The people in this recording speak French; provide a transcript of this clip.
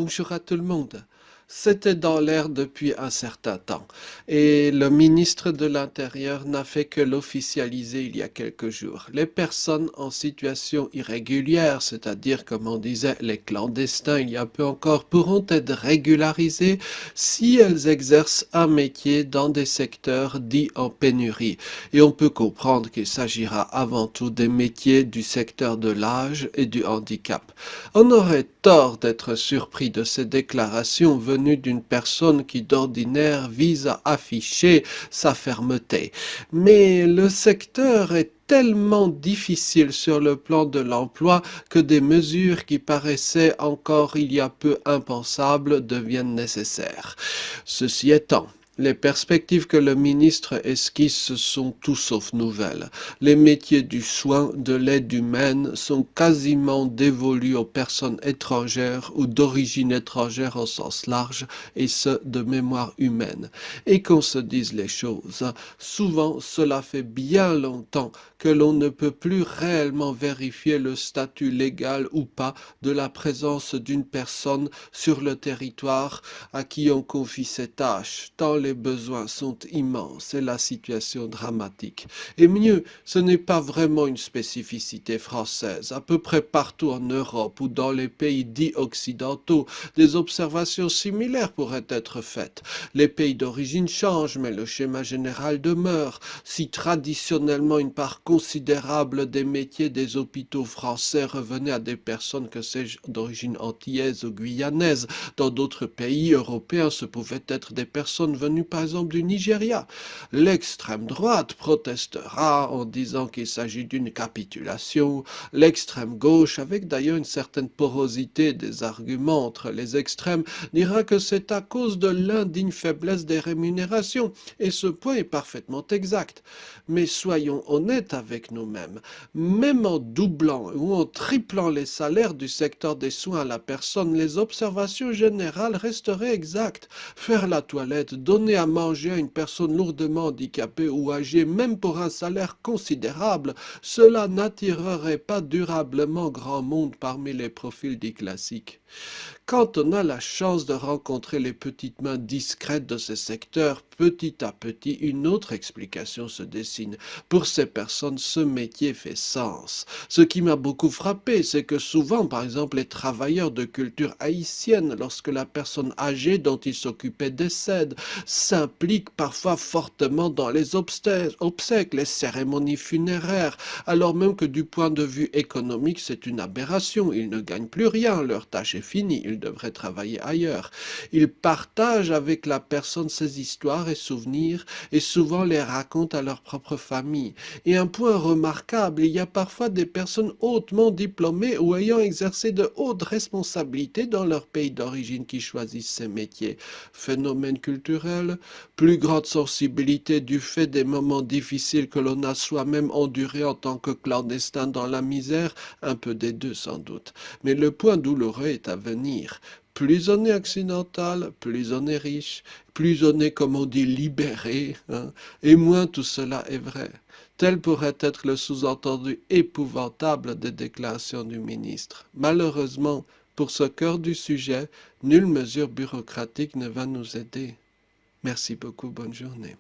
bonjour à tout le monde. C'était dans l'air depuis un certain temps et le ministre de l'Intérieur n'a fait que l'officialiser il y a quelques jours. Les personnes en situation irrégulière, c'est-à-dire comme on disait les clandestins il y a peu encore, pourront être régularisées si elles exercent un métier dans des secteurs dits en pénurie. Et on peut comprendre qu'il s'agira avant tout des métiers du secteur de l'âge et du handicap. On aurait tort d'être surpris de ces déclarations venues d'une personne qui d'ordinaire vise à afficher sa fermeté. Mais le secteur est tellement difficile sur le plan de l'emploi que des mesures qui paraissaient encore il y a peu impensables deviennent nécessaires. Ceci étant, les perspectives que le ministre esquisse sont tout sauf nouvelles. Les métiers du soin, de l'aide humaine sont quasiment dévolus aux personnes étrangères ou d'origine étrangère au sens large, et ce de mémoire humaine. Et qu'on se dise les choses, souvent cela fait bien longtemps que l'on ne peut plus réellement vérifier le statut légal ou pas de la présence d'une personne sur le territoire à qui on confie ces tâches, tant les besoins sont immenses et la situation dramatique. Et mieux, ce n'est pas vraiment une spécificité française. À peu près partout en Europe ou dans les pays dits occidentaux, des observations similaires pourraient être faites. Les pays d'origine changent, mais le schéma général demeure. Si traditionnellement une part considérable des métiers des hôpitaux français revenait à des personnes que sais-je d'origine antillaise ou guyanaise, dans d'autres pays européens, ce pouvaient être des personnes venues par exemple du Nigeria. L'extrême droite protestera en disant qu'il s'agit d'une capitulation. L'extrême gauche, avec d'ailleurs une certaine porosité des arguments entre les extrêmes, dira que c'est à cause de l'indigne faiblesse des rémunérations. Et ce point est parfaitement exact. Mais soyons honnêtes avec nous-mêmes. Même en doublant ou en triplant les salaires du secteur des soins à la personne, les observations générales resteraient exactes. Faire la toilette, donner à manger à une personne lourdement handicapée ou âgée, même pour un salaire considérable, cela n'attirerait pas durablement grand monde parmi les profils dits classiques. Quand on a la chance de rencontrer les petites mains discrètes de ces secteurs, petit à petit, une autre explication se dessine. Pour ces personnes, ce métier fait sens. Ce qui m'a beaucoup frappé, c'est que souvent, par exemple, les travailleurs de culture haïtienne, lorsque la personne âgée dont ils s'occupaient décède, s'impliquent parfois fortement dans les obsèques, les cérémonies funéraires, alors même que du point de vue économique, c'est une aberration. Ils ne gagnent plus rien, leur tâche est finie, ils devraient travailler ailleurs. Ils partagent avec la personne ses histoires et souvenirs et souvent les racontent à leur propre famille. Et un point remarquable, il y a parfois des personnes hautement diplômées ou ayant exercé de hautes responsabilités dans leur pays d'origine qui choisissent ces métiers. Phénomène culturel, plus grande sensibilité du fait des moments difficiles que l'on a soi-même endurés en tant que clandestin dans la misère, un peu des deux sans doute. Mais le point douloureux est à venir. Plus on est occidental, plus on est riche, plus on est, comme on dit, libéré, hein, et moins tout cela est vrai. Tel pourrait être le sous-entendu épouvantable des déclarations du ministre. Malheureusement, pour ce cœur du sujet, nulle mesure bureaucratique ne va nous aider. Merci beaucoup, bonne journée.